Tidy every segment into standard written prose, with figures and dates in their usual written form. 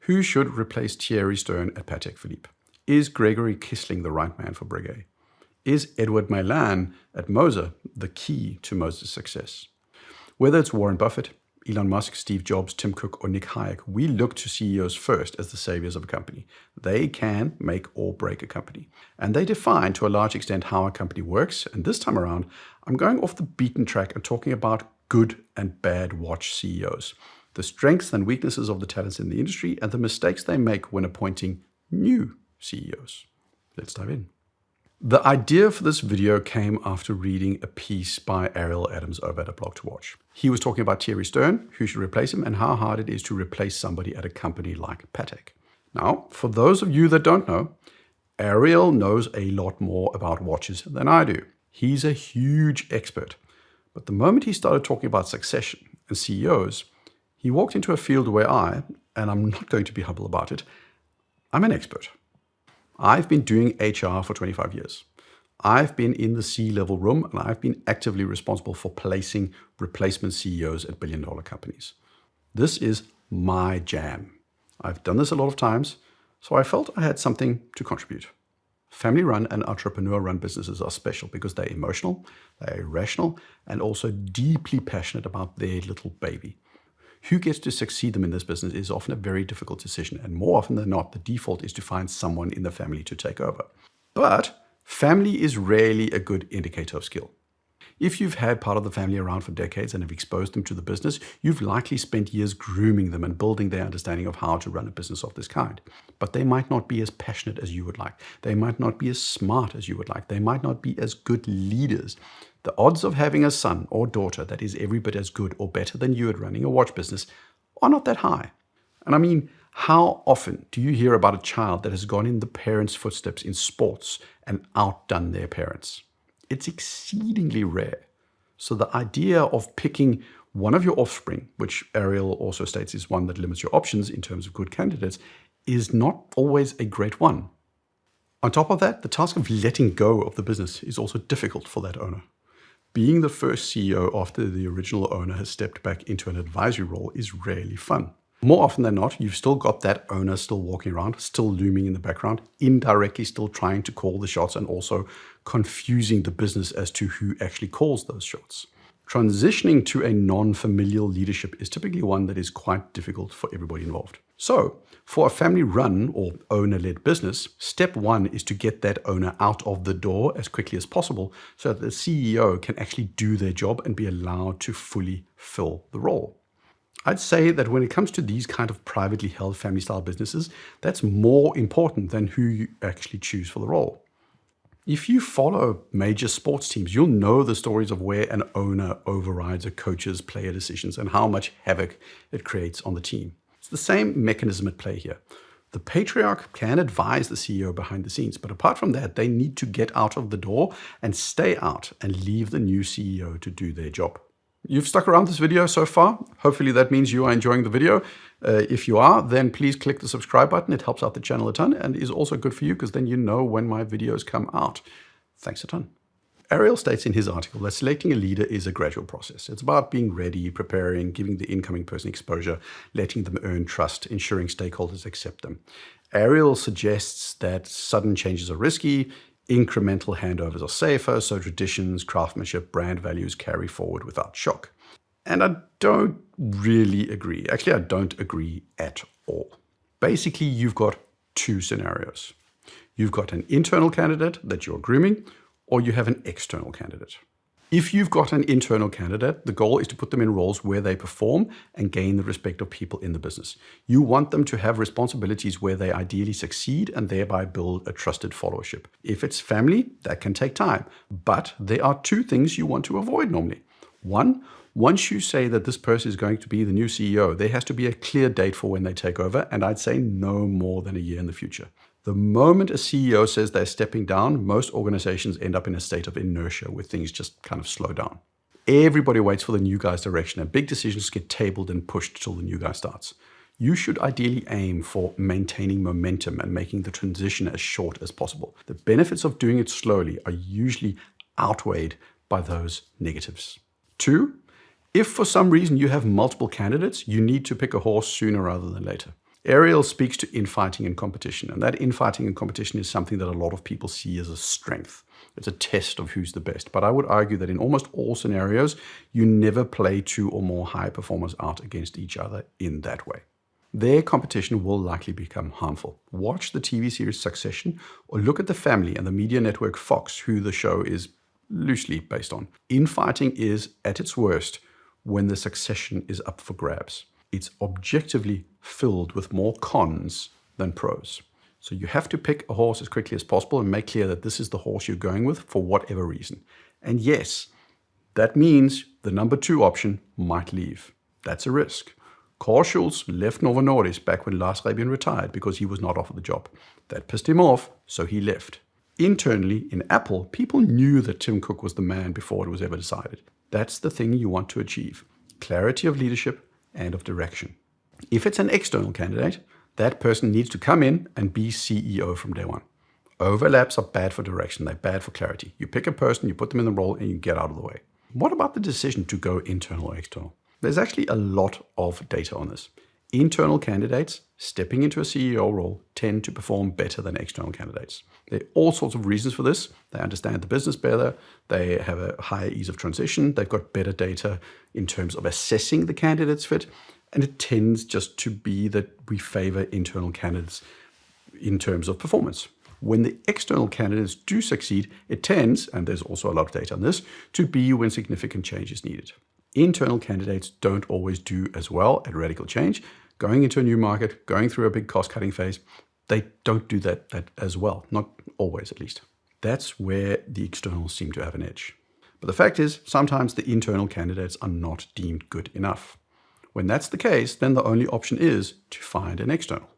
Who should replace Thierry Stern at Patek Philippe? Is Gregory Kissling the right man for Breguet? Is Edward Milan at Moser the key to Moser's success? Whether it's Warren Buffett, Elon Musk, Steve Jobs, Tim Cook, or Nick Hayek, we look to CEOs first as the saviors of a company. They can make or break a company. And they define to a large extent how a company works. And this time around, I'm going off the beaten track and talking about good and bad watch CEOs, the strengths and weaknesses of the talents in the industry, and the mistakes they make when appointing new CEOs. Let's dive in. The idea for this video came after reading a piece by Ariel Adams over at A Blog to Watch. He was talking about Thierry Stern, who should replace him, and how hard it is to replace somebody at a company like Patek. Now, for those of you that don't know, Ariel knows a lot more about watches than I do. He's a huge expert. But the moment he started talking about succession and CEOs, he walked into a field where and I'm not going to be humble about it, I'm an expert. I've been doing HR for 25 years. I've been in the C-level room, and I've been actively responsible for placing replacement CEOs at billion-dollar companies. This is my jam. I've done this a lot of times, so I felt I had something to contribute. Family-run and entrepreneur-run businesses are special because they're emotional, they're irrational, and also deeply passionate about their little baby. Who gets to succeed them in this business is often a very difficult decision, and more often than not, the default is to find someone in the family to take over. But family is rarely a good indicator of skill. If you've had part of the family around for decades and have exposed them to the business, you've likely spent years grooming them and building their understanding of how to run a business of this kind. But they might not be as passionate as you would like. They might not be as smart as you would like. They might not be as good leaders. The odds of having a son or daughter that is every bit as good or better than you at running a watch business are not that high. And I mean, how often do you hear about a child that has gone in the parents' footsteps in sports and outdone their parents? It's exceedingly rare. So the idea of picking one of your offspring, which Ariel also states is one that limits your options in terms of good candidates, is not always a great one. On top of that, the task of letting go of the business is also difficult for that owner. Being the first CEO after the original owner has stepped back into an advisory role is rarely fun. More often than not, you've still got that owner still walking around, still looming in the background, indirectly still trying to call the shots and also confusing the business as to who actually calls those shots. Transitioning to a non-familial leadership is typically one that is quite difficult for everybody involved. So, for a family-run or owner-led business, step one is to get that owner out of the door as quickly as possible so that the CEO can actually do their job and be allowed to fully fill the role. I'd say that when it comes to these kind of privately held family-style businesses, that's more important than who you actually choose for the role. If you follow major sports teams, you'll know the stories of where an owner overrides a coach's player decisions and how much havoc it creates on the team. It's the same mechanism at play here. The patriarch can advise the CEO behind the scenes, but apart from that, they need to get out of the door and stay out and leave the new CEO to do their job. You've stuck around this video so far. Hopefully that means you are enjoying the video. If you are, then please click the subscribe button. It helps out the channel a ton and is also good for you because then you know when my videos come out. Thanks a ton. Ariel states in his article that selecting a leader is a gradual process. It's about being ready, preparing, giving the incoming person exposure, letting them earn trust, ensuring stakeholders accept them. Ariel suggests that sudden changes are risky, incremental handovers are safer, so traditions, craftsmanship, brand values carry forward without shock. And I don't really agree. Actually, I don't agree at all. Basically, you've got two scenarios. You've got an internal candidate that you're grooming, or you have an external candidate. If you've got an internal candidate, the goal is to put them in roles where they perform and gain the respect of people in the business. You want them to have responsibilities where they ideally succeed and thereby build a trusted followership. If it's family, that can take time. But there are two things you want to avoid normally. One, once you say that this person is going to be the new CEO, there has to be a clear date for when they take over, and I'd say no more than a year in the future. The moment a CEO says they're stepping down, most organizations end up in a state of inertia where things just kind of slow down. Everybody waits for the new guy's direction and big decisions get tabled and pushed till the new guy starts. You should ideally aim for maintaining momentum and making the transition as short as possible. The benefits of doing it slowly are usually outweighed by those negatives. 2, if for some reason you have multiple candidates, you need to pick a horse sooner rather than later. Ariel speaks to infighting and competition, and that infighting and competition is something that a lot of people see as a strength. It's a test of who's the best. But I would argue that in almost all scenarios, you never play two or more high performers out against each other in that way. Their competition will likely become harmful. Watch the TV series Succession, or look at The Family and the media network Fox, who the show is loosely based on. Infighting is at its worst when the succession is up for grabs. It's objectively filled with more cons than pros. So you have to pick a horse as quickly as possible and make clear that this is the horse you're going with for whatever reason. And yes, that means the number 2 option might leave. That's a risk. Carl Schulz left Novo Nordisk back when Lars Rebien retired because he was not offered the job. That pissed him off, so he left. Internally, in Apple, people knew that Tim Cook was the man before it was ever decided. That's the thing you want to achieve. Clarity of leadership and of direction. If it's an external candidate, that person needs to come in and be CEO from day one. Overlaps are bad for direction, they're bad for clarity. You pick a person, you put them in the role, and you get out of the way. What about the decision to go internal or external? There's actually a lot of data on this. Internal candidates stepping into a CEO role tend to perform better than external candidates. There are all sorts of reasons for this. They understand the business better, they have a higher ease of transition, they've got better data in terms of assessing the candidate's fit, and it tends just to be that we favor internal candidates in terms of performance. When the external candidates do succeed, it tends, and there's also a lot of data on this, to be when significant change is needed. Internal candidates don't always do as well at radical change. Going into a new market, going through a big cost-cutting phase, they don't do that as well, not always at least. That's where the externals seem to have an edge. But the fact is, sometimes the internal candidates are not deemed good enough. When that's the case, then the only option is to find an external.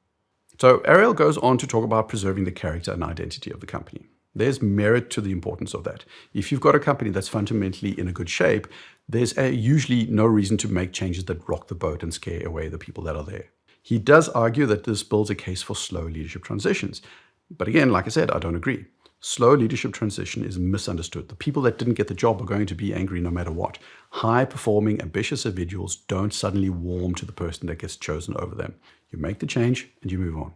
So Ariel goes on to talk about preserving the character and identity of the company. There's merit to the importance of that. If you've got a company that's fundamentally in a good shape, there's usually no reason to make changes that rock the boat and scare away the people that are there. He does argue that this builds a case for slow leadership transitions. But again, like I said, I don't agree. Slow leadership transition is misunderstood. The people that didn't get the job are going to be angry no matter what. High-performing, ambitious individuals don't suddenly warm to the person that gets chosen over them. You make the change and you move on.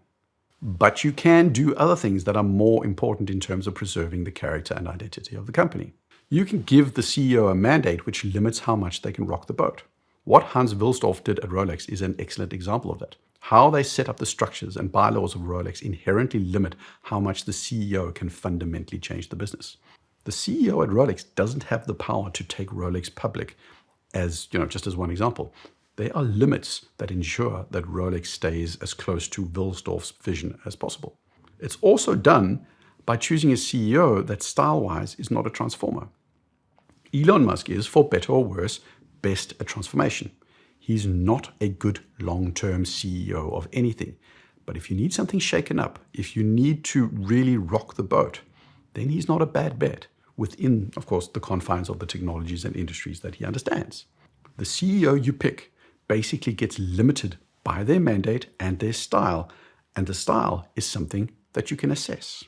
But you can do other things that are more important in terms of preserving the character and identity of the company. You can give the CEO a mandate which limits how much they can rock the boat. What Hans Wilsdorf did at Rolex is an excellent example of that. How they set up the structures and bylaws of Rolex inherently limit how much the CEO can fundamentally change the business. The CEO at Rolex doesn't have the power to take Rolex public as, just as one example. There are limits that ensure that Rolex stays as close to Wilsdorf's vision as possible. It's also done by choosing a CEO that style-wise is not a transformer. Elon Musk is, for better or worse, best at transformation. He's not a good long-term CEO of anything. But if you need something shaken up, if you need to really rock the boat, then he's not a bad bet within, of course, the confines of the technologies and industries that he understands. The CEO you pick basically gets limited by their mandate and their style, and the style is something that you can assess.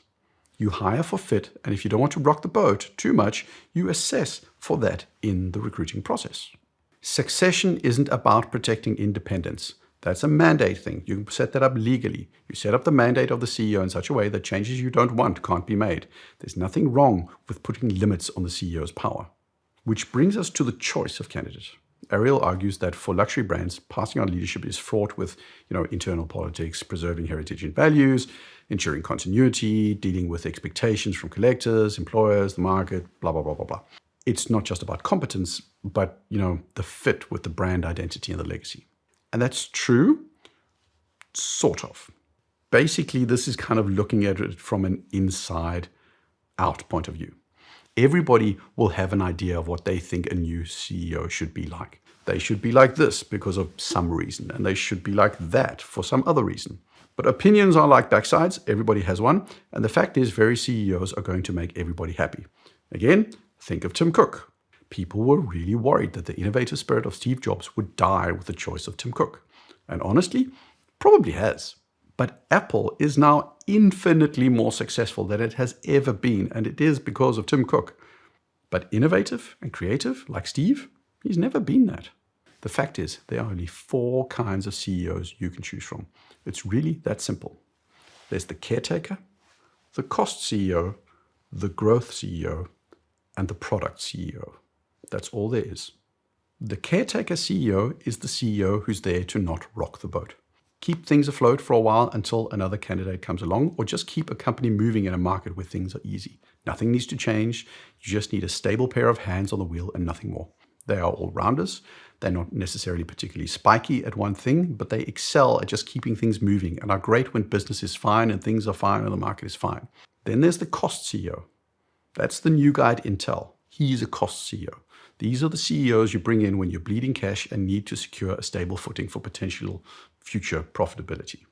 You hire for fit, and if you don't want to rock the boat too much, you assess for that in the recruiting process. Succession isn't about protecting independence. That's a mandate thing. You can set that up legally. You set up the mandate of the CEO in such a way that changes you don't want can't be made. There's nothing wrong with putting limits on the CEO's power. Which brings us to the choice of candidate. Ariel argues that for luxury brands, passing on leadership is fraught with, internal politics, preserving heritage and values, ensuring continuity, dealing with expectations from collectors, employers, the market, blah, blah, blah, blah, blah. It's not just about competence, but, the fit with the brand identity and the legacy. And that's true, sort of. Basically, this is kind of looking at it from an inside-out point of view. Everybody will have an idea of what they think a new CEO should be like. They should be like this because of some reason, and they should be like that for some other reason. But opinions are like backsides. Everybody has one. And the fact is, very CEOs are going to make everybody happy. Again, think of Tim Cook. People were really worried that the innovative spirit of Steve Jobs would die with the choice of Tim Cook. And honestly, probably has. But Apple is now infinitely more successful than it has ever been, and it is because of Tim Cook. But innovative and creative, like Steve, he's never been that. The fact is, there are only 4 kinds of CEOs you can choose from. It's really that simple. There's the caretaker, the cost CEO, the growth CEO, and the product CEO. That's all there is. The caretaker CEO is the CEO who's there to not rock the boat. Keep things afloat for a while until another candidate comes along, or just keep a company moving in a market where things are easy. Nothing needs to change. You just need a stable pair of hands on the wheel and nothing more. They are all-rounders. They're not necessarily particularly spiky at one thing, but they excel at just keeping things moving and are great when business is fine and things are fine and the market is fine. Then there's the cost CEO. That's the new guy at Intel. He's a cost CEO. These are the CEOs you bring in when you're bleeding cash and need to secure a stable footing for potential future profitability.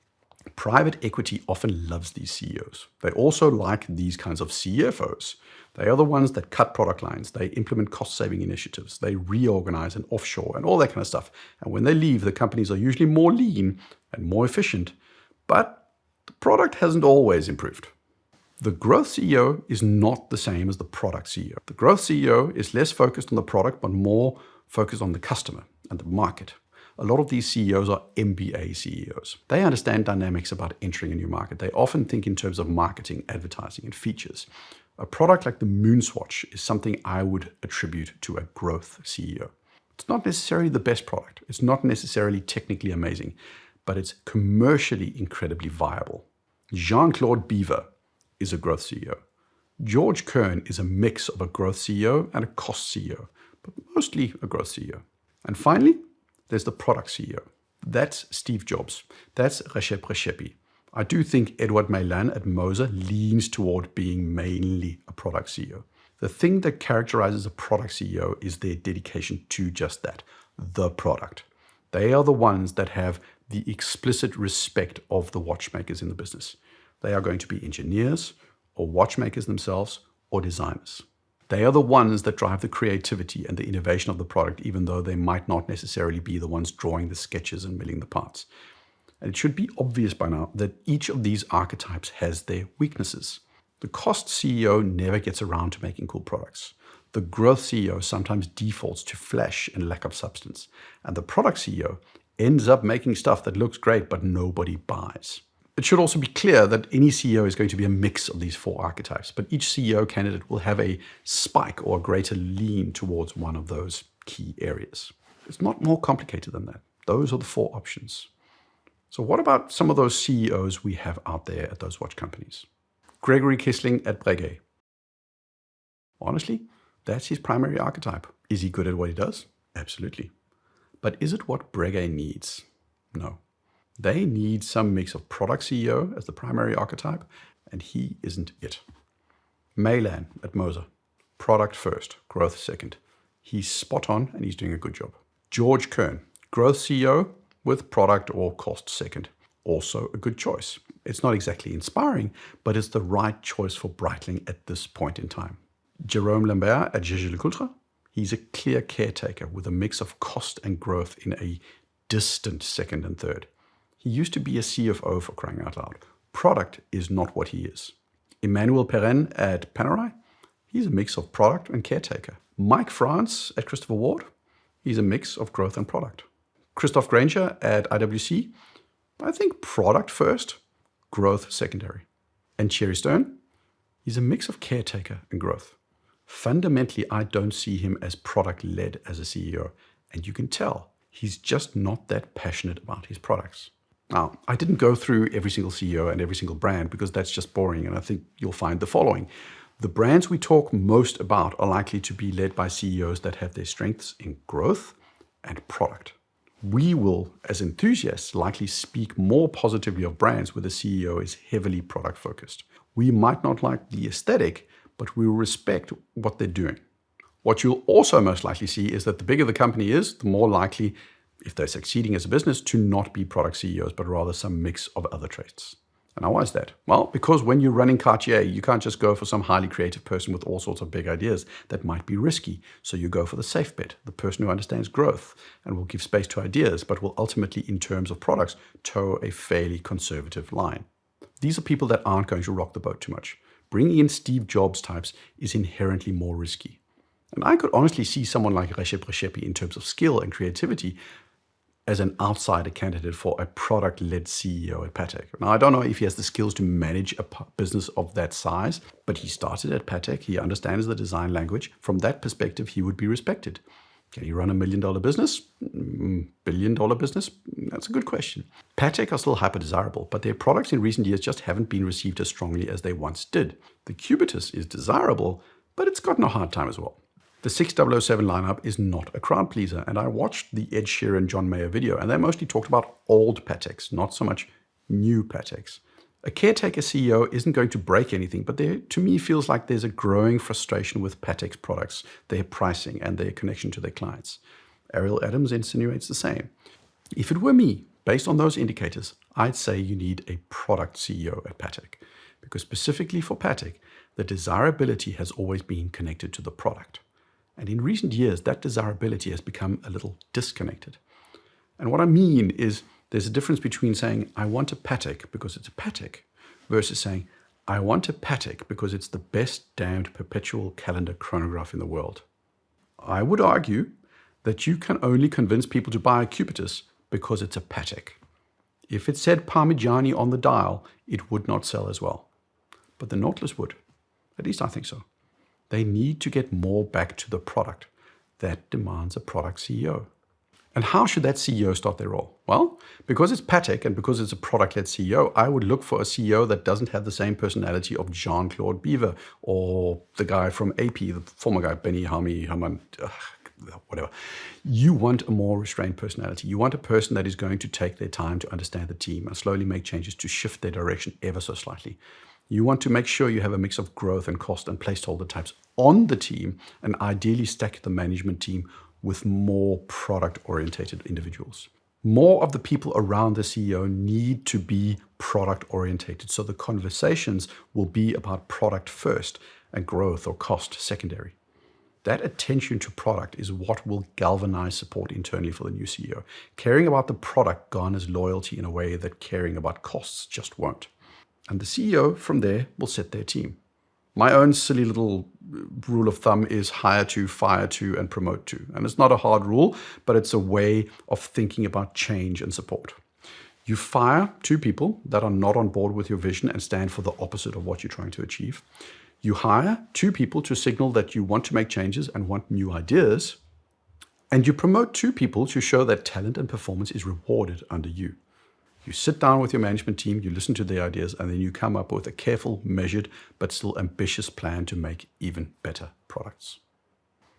Private equity often loves these CEOs. They also like these kinds of CFOs. They are the ones that cut product lines. They implement cost-saving initiatives. They reorganize and offshore and all that kind of stuff. And when they leave, the companies are usually more lean and more efficient, but the product hasn't always improved. The growth CEO is not the same as the product CEO. The growth CEO is less focused on the product, but more focused on the customer and the market. A lot of these CEOs are MBA CEOs. They understand dynamics about entering a new market. They often think in terms of marketing, advertising, and features. A product like the Moonswatch is something I would attribute to a growth CEO. It's not necessarily the best product. It's not necessarily technically amazing, but it's commercially incredibly viable. Jean-Claude Beaver is a growth CEO. George Kern is a mix of a growth CEO and a cost CEO, but mostly a growth CEO. And finally, there's the product CEO. That's Steve Jobs. That's Recep Recepi. I do think Edouard Meylan at Moser leans toward being mainly a product CEO. The thing that characterizes a product CEO is their dedication to just that, the product. They are the ones that have the explicit respect of the watchmakers in the business. They are going to be engineers or watchmakers themselves or designers. They are the ones that drive the creativity and the innovation of the product, even though they might not necessarily be the ones drawing the sketches and milling the parts. And it should be obvious by now that each of these archetypes has their weaknesses. The cost CEO never gets around to making cool products. The growth CEO sometimes defaults to flash and lack of substance. And the product CEO ends up making stuff that looks great, but nobody buys. It should also be clear that any CEO is going to be a mix of these 4 archetypes, but each CEO candidate will have a spike or a greater lean towards one of those key areas. It's not more complicated than that. Those are the 4 options. So what about some of those CEOs we have out there at those watch companies? Gregory Kissling at Breguet. Honestly, that's his primary archetype. Is he good at what he does? Absolutely. But is it what Breguet needs? No. They need some mix of product CEO as the primary archetype, and he isn't it. Meylan at Moser. Product first, growth second. He's spot on and he's doing a good job. George Kern. Growth CEO with product or cost second. Also a good choice. It's not exactly inspiring, but it's the right choice for Breitling at this point in time. Jérôme Lambert at Jaeger-LeCoultre. He's a clear caretaker with a mix of cost and growth in a distant second and third. He used to be a CFO, for crying out loud. Product is not what he is. Emmanuel Perrin at Panerai. He's a mix of product and caretaker. Mike France at Christopher Ward. He's a mix of growth and product. Christoph Granger at IWC. I think product first, growth secondary. And Thierry Stern. He's a mix of caretaker and growth. Fundamentally, I don't see him as product-led as a CEO. And you can tell, he's just not that passionate about his products. Now, I didn't go through every single CEO and every single brand because that's just boring, and I think you'll find the following. The brands we talk most about are likely to be led by CEOs that have their strengths in growth and product. We will, as enthusiasts, likely speak more positively of brands where the CEO is heavily product-focused. We might not like the aesthetic, but we will respect what they're doing. What you'll also most likely see is that the bigger the company is, the more likely, if they're succeeding as a business, to not be product CEOs, but rather some mix of other traits. And why is that? Well, because when you're running Cartier, you can't just go for some highly creative person with all sorts of big ideas that might be risky. So you go for the safe bet, the person who understands growth and will give space to ideas, but will ultimately, in terms of products, toe a fairly conservative line. These are people that aren't going to rock the boat too much. Bringing in Steve Jobs types is inherently more risky. And I could honestly see someone like Recep Recepi in terms of skill and creativity as an outsider candidate for a product-led CEO at Patek. Now, I don't know if he has the skills to manage a business of that size, but he started at Patek. He understands the design language. From that perspective, he would be respected. Can he run a $1 million business? Billion-dollar business? That's a good question. Patek are still hyper-desirable, but their products in recent years just haven't been received as strongly as they once did. The Cubitus is desirable, but it's gotten a hard time as well. The 6007 lineup is not a crowd pleaser, and I watched the Ed Sheeran John Mayer video, and they mostly talked about old Pateks, not so much new Pateks. A caretaker CEO isn't going to break anything, but there, to me, feels like there's a growing frustration with Patek's products, their pricing, and their connection to their clients. Ariel Adams insinuates the same. If it were me, based on those indicators, I'd say you need a product CEO at Patek, because specifically for Patek, the desirability has always been connected to the product. And in recent years, that desirability has become a little disconnected. And what I mean is there's a difference between saying, I want a Patek because it's a Patek, versus saying, I want a Patek because it's the best damned perpetual calendar chronograph in the world. I would argue that you can only convince people to buy a Cubitus because it's a Patek. If it said Parmigiani on the dial, it would not sell as well. But the Nautilus would. At least I think so. They need to get more back to the product. That demands a product CEO. And how should that CEO start their role? Well, because it's Patek and because it's a product-led CEO, I would look for a CEO that doesn't have the same personality of Jean-Claude Beaver or the guy from AP, the former guy, Benny Haman, whatever. You want a more restrained personality. You want a person that is going to take their time to understand the team and slowly make changes to shift their direction ever so slightly. You want to make sure you have a mix of growth and cost and placeholder types on the team, and ideally stack the management team with more product-orientated individuals. More of the people around the CEO need to be product-orientated, so the conversations will be about product first and growth or cost secondary. That attention to product is what will galvanize support internally for the new CEO. Caring about the product garners loyalty in a way that caring about costs just won't. And the CEO from there will set their team. My own silly little rule of thumb is hire to, fire to, and promote to. And it's not a hard rule, but it's a way of thinking about change and support. You fire 2 people that are not on board with your vision and stand for the opposite of what you're trying to achieve. You hire 2 people to signal that you want to make changes and want new ideas. And you promote 2 people to show that talent and performance is rewarded under you. You sit down with your management team, you listen to their ideas, and then you come up with a careful, measured, but still ambitious plan to make even better products.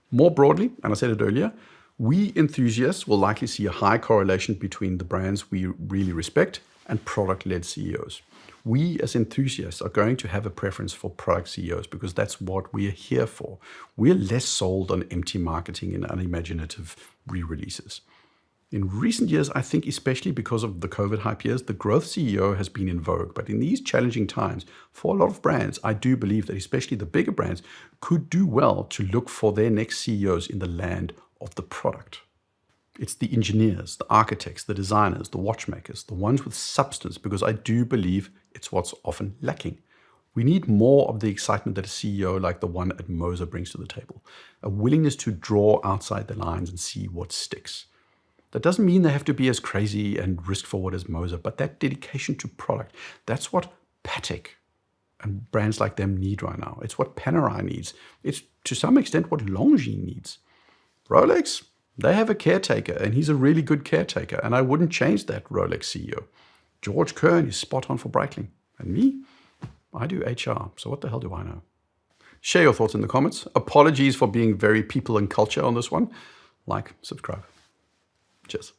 More broadly, and I said it earlier, we enthusiasts will likely see a high correlation between the brands we really respect and product-led CEOs. We as enthusiasts are going to have a preference for product CEOs because that's what we're here for. We're less sold on empty marketing and unimaginative re-releases. In recent years, I think especially because of the COVID hype years, the growth CEO has been in vogue. But in these challenging times, for a lot of brands, I do believe that especially the bigger brands could do well to look for their next CEOs in the land of the product. It's the engineers, the architects, the designers, the watchmakers, the ones with substance, because I do believe it's what's often lacking. We need more of the excitement that a CEO like the one at Moser brings to the table, a willingness to draw outside the lines and see what sticks. That doesn't mean they have to be as crazy and risk-forward as Moser, but that dedication to product, that's what Patek and brands like them need right now. It's what Panerai needs. It's to some extent what Longines needs. Rolex, they have a caretaker, and he's a really good caretaker, and I wouldn't change that Rolex CEO. George Kern is spot on for Breitling. And me, I do HR, so what the hell do I know? Share your thoughts in the comments. Apologies for being very people and culture on this one. Like, subscribe. Cheers.